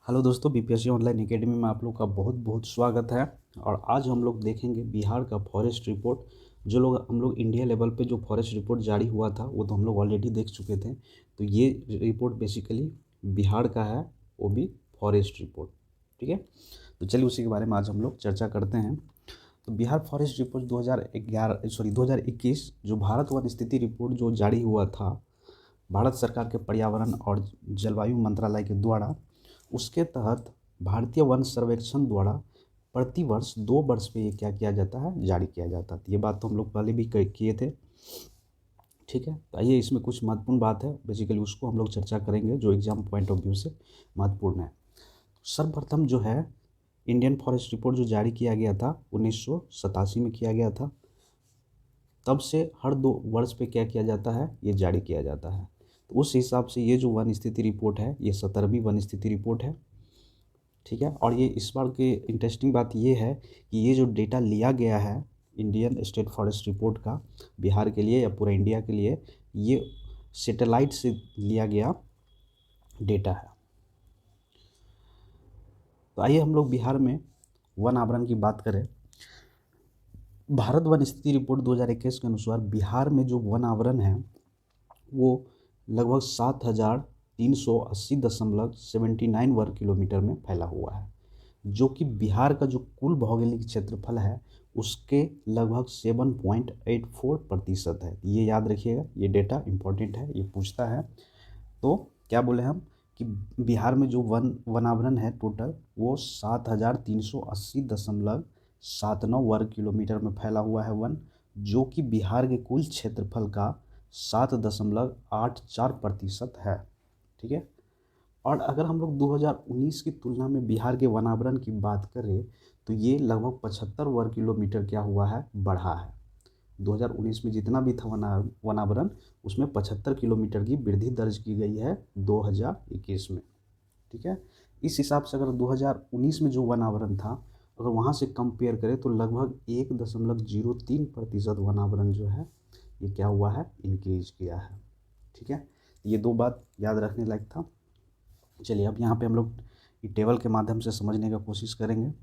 Hello दोस्तों, BPSC online academy में आप लोग का बहुत बहुत स्वागत है। और आज हम लोग देखेंगे बिहार का फॉरेस्ट रिपोर्ट। जो लोग हम लोग इंडिया लेवल पे जो फॉरेस्ट रिपोर्ट जारी हुआ था वो तो हम लोग ऑलरेडी देख चुके थे। तो ये रिपोर्ट बेसिकली बिहार का है, वो भी फॉरेस्ट रिपोर्ट। ठीक है, तो चलिए उसी के बारे में आज हम लोग चर्चा करते हैं। तो बिहार फॉरेस्ट रिपोर्ट 2021 जो भारत वन स्थिति रिपोर्ट जो जारी हुआ था भारत सरकार के पर्यावरण और जलवायु मंत्रालय के द्वारा, उसके तहत भारतीय वन सर्वेक्षण द्वारा प्रति वर्ष 2 वर्ष पे ये क्या किया जाता है, जारी किया जाता है। तो ये बात तो हम लोग पहले भी किए थे। ठीक है, तो आइए इसमें कुछ महत्वपूर्ण बात है, बेसिकली उसको हम लोग चर्चा करेंगे जो एग्जाम पॉइंट ऑफ व्यू से महत्वपूर्ण है। सर्वप्रथम जो है इंडियन फॉरेस्ट रिपोर्ट जो जारी किया गया था 1987 में किया गया था। तब से हर 2 वर्ष पे क्या किया जाता है, ये जारी किया जाता है। तो उस हिसाब से ये जो वन स्थिति रिपोर्ट है ये 17वीं वन स्थिति रिपोर्ट है। ठीक है, और ये इस बार की इंटरेस्टिंग बात ये है कि ये जो डेटा लिया गया है इंडियन स्टेट फॉरेस्ट रिपोर्ट का बिहार के लिए या पूरा इंडिया के लिए, ये सैटेलाइट से लिया गया डेटा है। तो आइए हम लोग बिहार में वन आवरण की बात करें। भारत वन स्थिति रिपोर्ट 2021 के अनुसार बिहार में जो वन आवरण है वो लगभग 7,380.79 वर्ग किलोमीटर में फैला हुआ है, जो कि बिहार का जो कुल भौगोलिक क्षेत्रफल है उसके लगभग 7.84% है। ये याद रखिएगा, ये डेटा इम्पोर्टेंट है, ये पूछता है। तो क्या बोले हम कि बिहार में जो वनावरण है टोटल वो 7,380.79 वर्ग किलोमीटर में फैला हुआ है वन, जो कि बिहार के कुल क्षेत्रफल का 7.84% है। ठीक है, और अगर हम लोग 2019 की तुलना में बिहार के वनावरण की बात करें तो ये लगभग 75 वर्ग किलोमीटर क्या हुआ है, बढ़ा है। 2019 में जितना भी था वनावरण उसमें 75 किलोमीटर की वृद्धि दर्ज की गई है 2021 में। ठीक है, इस हिसाब से अगर 2019 में जो वनावरण था अगर वहाँ से कंपेयर करें तो लगभग 1.03% वनावरण जो है ये क्या हुआ है, इंक्रीज किया है। ठीक है, ये 2 बात याद रखने लायक था। चलिए अब यहाँ पे हम लोग ये टेबल के माध्यम से समझने का कोशिश करेंगे।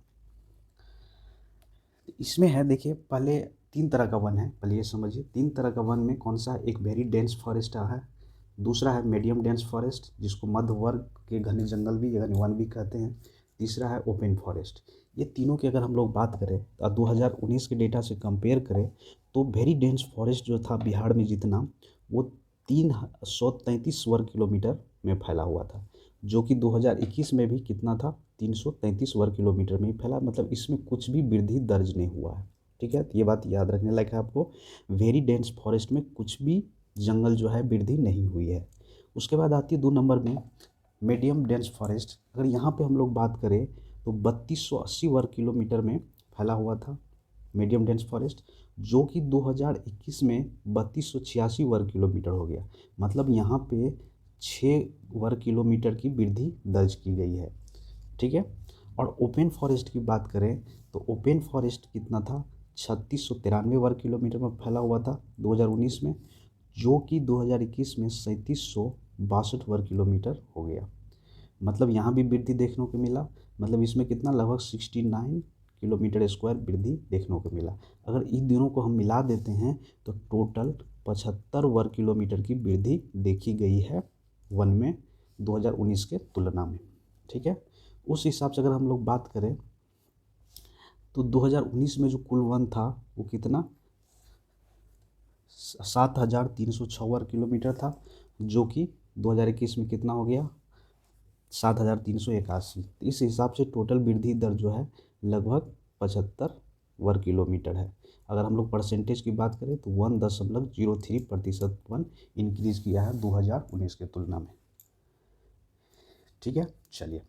इसमें है, देखिए पहले 3 तरह का वन है, पहले ये समझिए 3 तरह का वन में कौन सा, एक वेरी डेंस फॉरेस्ट है, दूसरा है मीडियम डेंस फॉरेस्ट जिसको मध्य वर्ग के घने जंगल भी यानी वन भी कहते हैं, तीसरा है ओपन फॉरेस्ट। ये तीनों की अगर हम लोग बात करें तो 2019 के डेटा से कंपेयर करें तो वेरी डेंस फॉरेस्ट जो था बिहार में जितना वो 333 वर्ग किलोमीटर में फैला हुआ था, जो कि 2021 में भी कितना था, 333 वर्ग किलोमीटर में ही फैला, मतलब इसमें कुछ भी वृद्धि दर्ज नहीं हुआ है। ठीक है, तो ये बात याद रखने लायक है आपको, वेरी डेंस फॉरेस्ट में कुछ भी जंगल जो है वृद्धि नहीं हुई है। उसके बाद आती है 2 नंबर में मीडियम डेंस फॉरेस्ट। अगर यहाँ पे हम लोग बात करें तो 3280 वर्ग किलोमीटर में फैला हुआ था मीडियम डेंस फॉरेस्ट, जो कि 2021 में 3286 वर्ग किलोमीटर हो गया, मतलब यहाँ पे 6 वर्ग किलोमीटर की वृद्धि दर्ज की गई है। ठीक है, और ओपन फॉरेस्ट की बात करें तो ओपन फॉरेस्ट कितना था, 3693 वर्ग किलोमीटर में फैला हुआ था 2019 में, जो कि 2021 में 3762 वर्ग किलोमीटर हो गया, मतलब यहाँ भी वृद्धि देखने को मिला, मतलब इसमें कितना लगभग 69 किलोमीटर स्क्वायर वृद्धि देखने को मिला। अगर इन दोनों को हम मिला देते हैं तो टोटल 75 वर्ग किलोमीटर की वृद्धि देखी गई है वन में 2019 के तुलना में। ठीक है, उस हिसाब से अगर हम लोग बात करें तो 2019 में जो कुल वन था वो कितना 7,306 वर्ग किलोमीटर था, जो कि 2021 में कितना हो गया 7,381। इस हिसाब से टोटल वृद्धि दर जो है लगभग 75 वर्ग किलोमीटर है। अगर हम लोग परसेंटेज की बात करें तो 1.03% वन इंक्रीज किया है 2019 के तुलना में। ठीक है, चलिए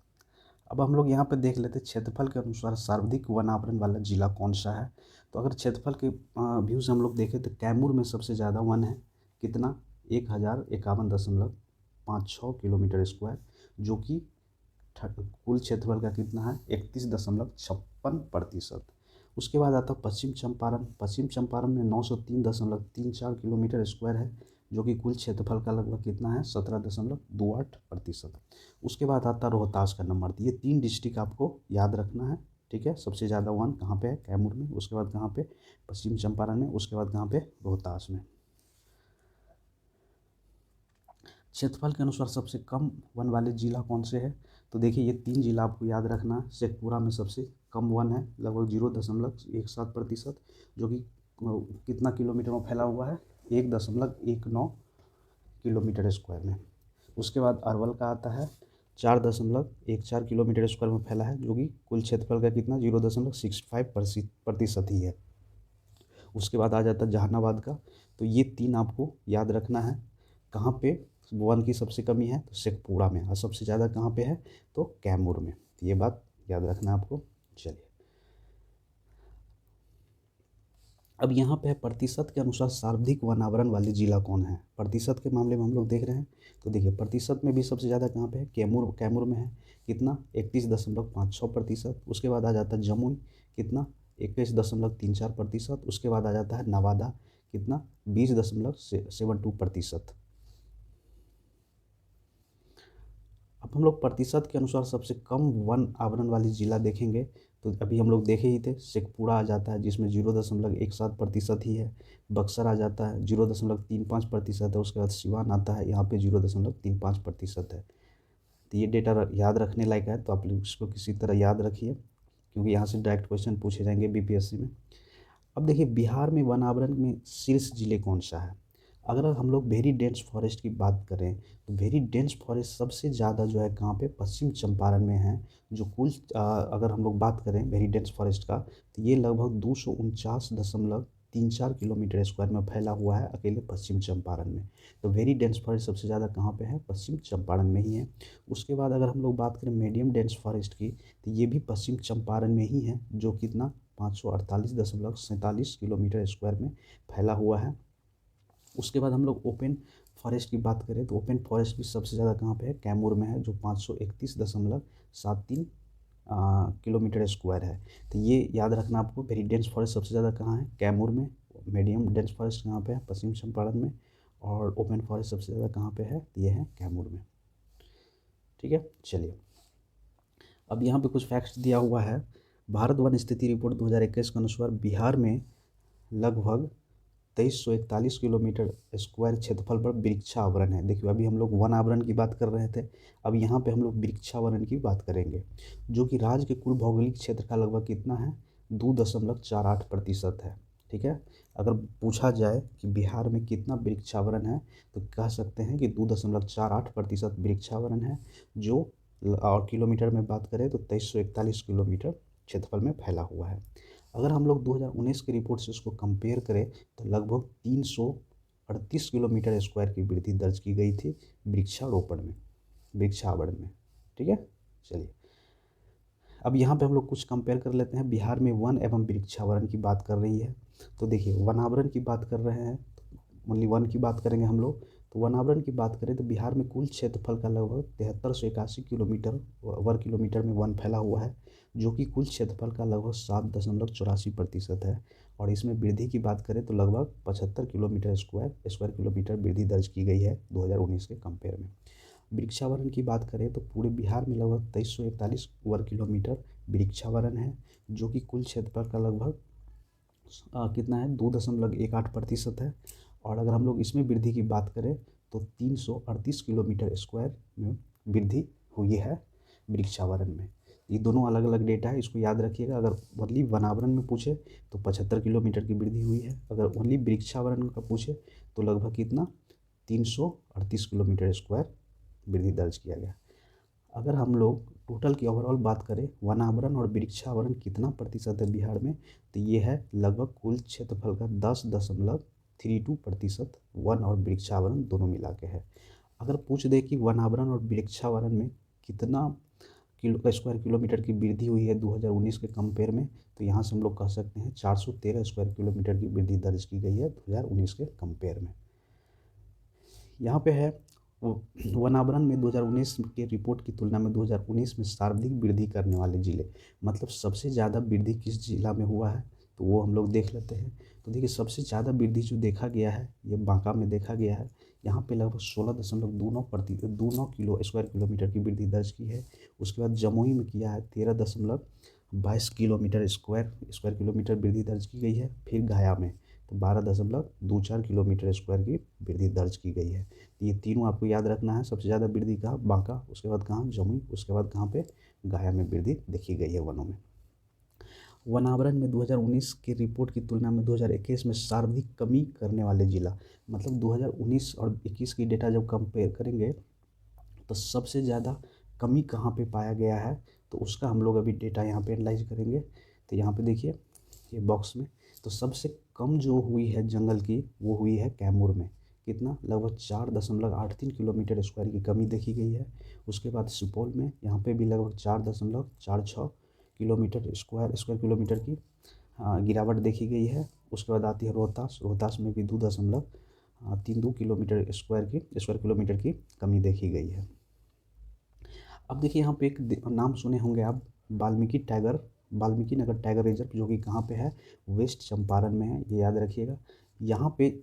अब हम लोग यहाँ पे देख लेते हैं क्षेत्रफल के अनुसार सर्वाधिक वन आवरण वाला जिला कौन सा है। तो अगर क्षेत्रफल के व्यू से हम लोग देखें तो कैमूर में सबसे ज़्यादा वन है, कितना 1051.56 किलोमीटर स्क्वायर, जो कि कुल क्षेत्रफल का कितना है 31.56%। उसके बाद आता है पश्चिम चंपारण में 903.34 किलोमीटर स्क्वायर है, जो कि कुल क्षेत्रफल का लगभग कितना है 17.28%। उसके बाद आता है रोहतास का नंबर। तो ये 3 डिस्ट्रिक्ट आपको याद रखना है, ठीक है। सबसे ज़्यादा वन कहाँ पे है, कैमूर में, उसके बाद कहाँ पे, पश्चिम चंपारण में, उसके बाद कहाँ पे, रोहतास में। क्षेत्रफल के अनुसार सबसे कम वन वाले जिला कौन से है, तो देखिए ये 3 जिला आपको याद रखना है। शेखपुरा में सबसे कम वन है, लगभग 0.17%, जो कि कितना किलोमीटर में फैला हुआ है, 1.19 किलोमीटर स्क्वायर में। उसके बाद अरवल का आता है 4.14 किलोमीटर स्क्वायर में फैला है, जो कि कुल क्षेत्रफल का कितना 0.65% ही है। उसके बाद आ जाता है जहानाबाद का। तो ये 3 आपको याद रखना है। कहाँ पे वन की सबसे कमी है, तो शेखपुरा में, और सबसे ज़्यादा कहाँ पे है, तो कैमूर में। तो ये बात याद रखना है आपको। चलिए अब यहाँ पे है प्रतिशत के अनुसार सर्वाधिक वन आवरण वाले जिला कौन है। प्रतिशत के मामले में हम लोग देख रहे हैं, तो देखिए प्रतिशत में भी सबसे ज़्यादा कहाँ पे है, कैमूर में है, कितना 31.56%। उसके बाद आ जाता है जमुई, कितना 21.34%। उसके बाद आ जाता है नवादा, कितना 20.72%। अब हम लोग प्रतिशत के अनुसार सबसे कम वन आवरण वाली जिला देखेंगे, तो अभी हम लोग देखे ही थे, शेखपुरा आ जाता है जिसमें 0.17% ही है। बक्सर आ जाता है 0.35% है। उसके बाद सिवान आता है, यहाँ पे 0.35% है। तो ये डेटा याद रखने लायक है, तो आप लोग इसको किसी तरह याद रखिए, क्योंकि यहाँ से डायरेक्ट क्वेश्चन पूछे जाएंगे बीपीएससी में। अब देखिए बिहार में वन आवरण में शीर्ष जिले कौन सा है। अगर हम लोग वेरी डेंस फॉरेस्ट की बात करें, तो वेरी डेंस फॉरेस्ट सबसे ज़्यादा जो है कहाँ पे, पश्चिम चंपारण में है। जो कुल अगर हम लोग बात करें वेरी डेंस फॉरेस्ट का, तो ये लगभग 249.34 किलोमीटर स्क्वायर में फैला हुआ है अकेले पश्चिम चंपारण में। तो वेरी डेंस फॉरेस्ट सबसे ज़्यादा कहाँ पे है, पश्चिम चंपारण में ही है। उसके बाद अगर हम लोग बात करें मीडियम डेंस फॉरेस्ट की, तो ये भी पश्चिम चंपारण में ही है, जो कितना 548.47 किलोमीटर स्क्वायर में फैला हुआ है। उसके बाद हम लोग ओपन फॉरेस्ट की बात करें, तो ओपन फॉरेस्ट भी सबसे ज़्यादा कहाँ पे है, कैमूर में है, जो 531.73 किलोमीटर स्क्वायर है। तो ये याद रखना आपको, वेरी डेंस फॉरेस्ट सबसे ज़्यादा कहाँ है, कैमूर में। मीडियम डेंस फॉरेस्ट कहाँ पे है, पश्चिम चंपारण में। और ओपन फॉरेस्ट सबसे ज़्यादा कहाँ पे है, ये है कैमूर में। ठीक है, चलिए अब यहाँ पे कुछ फैक्ट्स दिया हुआ है। भारत वन स्थिति रिपोर्ट 2021 के अनुसार बिहार में लगभग 2341 किलोमीटर स्क्वायर क्षेत्रफल पर वृक्षावरण है। देखिए अभी हम लोग वन आवरण की बात कर रहे थे, अब यहाँ पे हम लोग वृक्षावरण की बात करेंगे, जो कि राज्य के कुल भौगोलिक क्षेत्र का लगभग कितना है, 2.48% है। ठीक है, अगर पूछा जाए कि बिहार में कितना वृक्षावरण है, तो कह सकते हैं कि 2.48% वृक्षावरण है, जो और किलोमीटर में बात करें तो 2341 किलोमीटर क्षेत्रफल में फैला हुआ है। अगर हम लोग 2019 की रिपोर्ट से उसको कंपेयर करें, तो लगभग 338 किलोमीटर स्क्वायर की वृद्धि दर्ज की गई थी वृक्षावरण में। ठीक है, चलिए अब यहाँ पे हम लोग कुछ कंपेयर कर लेते हैं। बिहार में वन एवं वृक्षावरण की बात कर रही है, तो देखिए वनावरण की बात कर रहे हैं, ओनली वन की बात करेंगे हम लोग। तो वनावरण की बात करें तो बिहार में कुल क्षेत्रफल का लगभग 7381 किलोमीटर वर्ग किलोमीटर में वन फैला हुआ है, जो कि कुल क्षेत्रफल का लगभग 7.84% है। और इसमें वृद्धि की बात करें तो लगभग 75 किलोमीटर स्क्वायर किलोमीटर वृद्धि दर्ज की गई है 2019 के कंपेयर में। वृक्षावरण की बात करें तो पूरे बिहार में लगभग 2341 वर्ग किलोमीटर वृक्षावरण है, जो कि कुल क्षेत्रफल का लगभग कितना है, 2.18% है। और अगर हम लोग इसमें वृद्धि की बात करें तो 338 किलोमीटर स्क्वायर में वृद्धि हुई है वृक्षावरण में। ये दोनों अलग अलग डेटा है, इसको याद रखिएगा। अगर ओनली वनावरण में पूछे तो 75 किलोमीटर की वृद्धि हुई है, अगर ओनली वृक्षावरण का पूछे तो लगभग कितना 338 किलोमीटर स्क्वायर वृद्धि दर्ज किया गया। अगर हम लोग टोटल की ओवरऑल बात करें, वनावरण और वृक्षावरण कितना प्रतिशत है बिहार में, तो ये है लगभग कुल क्षेत्रफल का 10.32% वन और वृक्षावरण दोनों मिला के है। अगर पूछ दे कि वनावरण और वृक्षावरण में कितना स्क्वायर किलोमीटर की वृद्धि हुई है 2019 के कंपेयर में, तो यहाँ से हम लोग कह सकते हैं 413 स्क्वायर किलोमीटर की वृद्धि दर्ज की गई है 2019 के कंपेयर में। यहाँ पे है वनावरण में 2019 के रिपोर्ट की तुलना में 2019 में सर्वाधिक वृद्धि करने वाले जिले, मतलब सबसे ज़्यादा वृद्धि किस जिला में हुआ है, तो वो हम लोग देख लेते हैं। तो देखिए सबसे ज़्यादा वृद्धि जो देखा गया है ये बांका में देखा गया है। यहाँ पे लगभग 16.29 किलो स्क्वायर किलोमीटर की वृद्धि दर्ज की है। उसके बाद जमुई में किया है 13.22 किलोमीटर स्क्वायर किलोमीटर वृद्धि दर्ज की गई है। फिर गया में तो 12.24 किलोमीटर स्क्वायर की वृद्धि दर्ज की गई है। ये तीनों आपको याद रखना है। सबसे ज़्यादा वृद्धि कहाँ? बांका, उसके बाद कहाँ? जमुई, उसके बाद कहाँ पे? गया में वृद्धि देखी गई है वनों में। वनावरण में 2019 की रिपोर्ट की तुलना में 2021 में सर्वाधिक कमी करने वाले जिला, मतलब 2019 और 21 की डेटा जब कंपेयर करेंगे तो सबसे ज़्यादा कमी कहाँ पे पाया गया है, तो उसका हम लोग अभी डेटा यहाँ पे एनालाइज करेंगे। तो यहाँ पे देखिए ये बॉक्स में, तो सबसे कम जो हुई है जंगल की वो हुई है कैमूर में। कितना? लगभग 4.83 किलोमीटर स्क्वायर की कमी देखी गई है। उसके बाद सुपौल में यहाँ पे भी लगभग 4.46 किलोमीटर स्क्वायर किलोमीटर की गिरावट देखी गई है। उसके बाद आती है रोहतास, रोहतास में भी 2.32 किलोमीटर की कमी देखी गई है। अब देखिए यहाँ पे एक नाम सुने होंगे आप, वाल्मीकि नगर टाइगर रिजर्व, जो कि कहाँ पे है? वेस्ट चंपारण में है, ये याद रखिएगा। यहाँ पे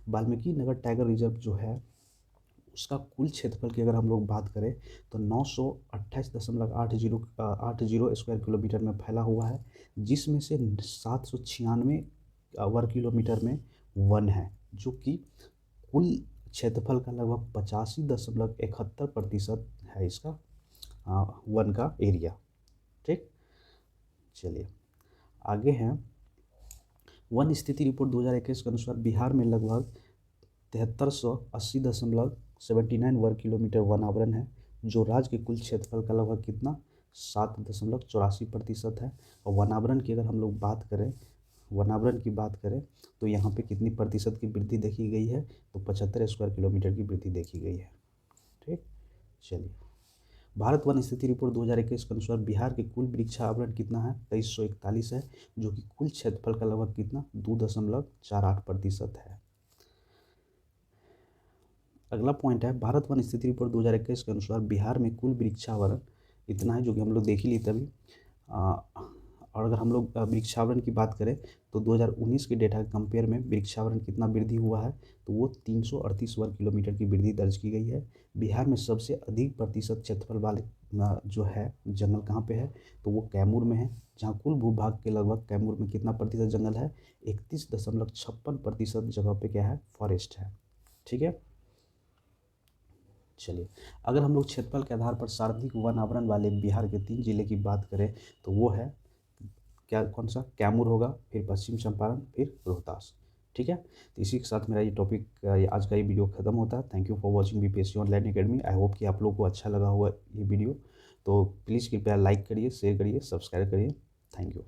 वाल्मीकि नगर टाइगर रिजर्व जो है उसका कुल क्षेत्रफल की अगर हम लोग बात करें तो 928.80 स्क्वायर किलोमीटर में फैला हुआ है, जिसमें से 796 वर्ग किलोमीटर में वन है, जो कि कुल क्षेत्रफल का लगभग 85.71% है इसका वन का एरिया। ठीक, चलिए आगे हैं। वन स्थिति रिपोर्ट 2021 के अनुसार बिहार में लगभग 7380.79 वर्ग किलोमीटर वन आवरण है, जो राज्य के कुल क्षेत्रफल का लगभग कितना? 7.84% है। और वनावरण की अगर हम लोग बात करें, वनावरण की बात करें तो यहाँ पे कितनी प्रतिशत की वृद्धि देखी गई है? तो 75 स्क्वायर किलोमीटर की वृद्धि देखी गई है। ठीक, चलिए भारत वन स्थिति रिपोर्ट 2021 के अनुसार बिहार के कुल वृक्षावरण कितना है? 2341 है, जो कि कुल क्षेत्रफल का लगभग कितना? 2.48% है। अगला पॉइंट है, भारत वन स्थिति रिपोर्ट 2021 के अनुसार बिहार में कुल वृक्षावरण इतना है, जो कि हम लोग देख ही लिए तभी। और अगर हम लोग वृक्षावरण की बात करें तो 2019 के डेटा के कंपेयर में वृक्षावरण कितना वृद्धि हुआ है? तो वो 338 वर्ग किलोमीटर की वृद्धि दर्ज की गई है। बिहार में सबसे अधिक प्रतिशत क्षेत्रफल वाले जो है जंगल कहाँ पे है? तो वो कैमूर में है, जहाँ कुल भूभाग के लगभग कैमूर में कितना प्रतिशत जंगल है? 31.56% जगह पे क्या है? फॉरेस्ट है। ठीक है, चलिए अगर हम लोग क्षेत्रफल के आधार पर सर्वाधिक वन आवरण वाले बिहार के 3 जिले की बात करें तो वो है क्या? कौन सा? कैमूर होगा, फिर पश्चिम चंपारण, फिर रोहतास। ठीक है, तो इसी के साथ मेरा ये टॉपिक आज का ये वीडियो खत्म होता है। Thank you for watching BPSC online academy. I hope कि आप लोगों को अच्छा लगा होगा ये वीडियो। तो प्लीज़ कृपया लाइक करिए, शेयर करिए, सब्सक्राइब करिए। Thank you.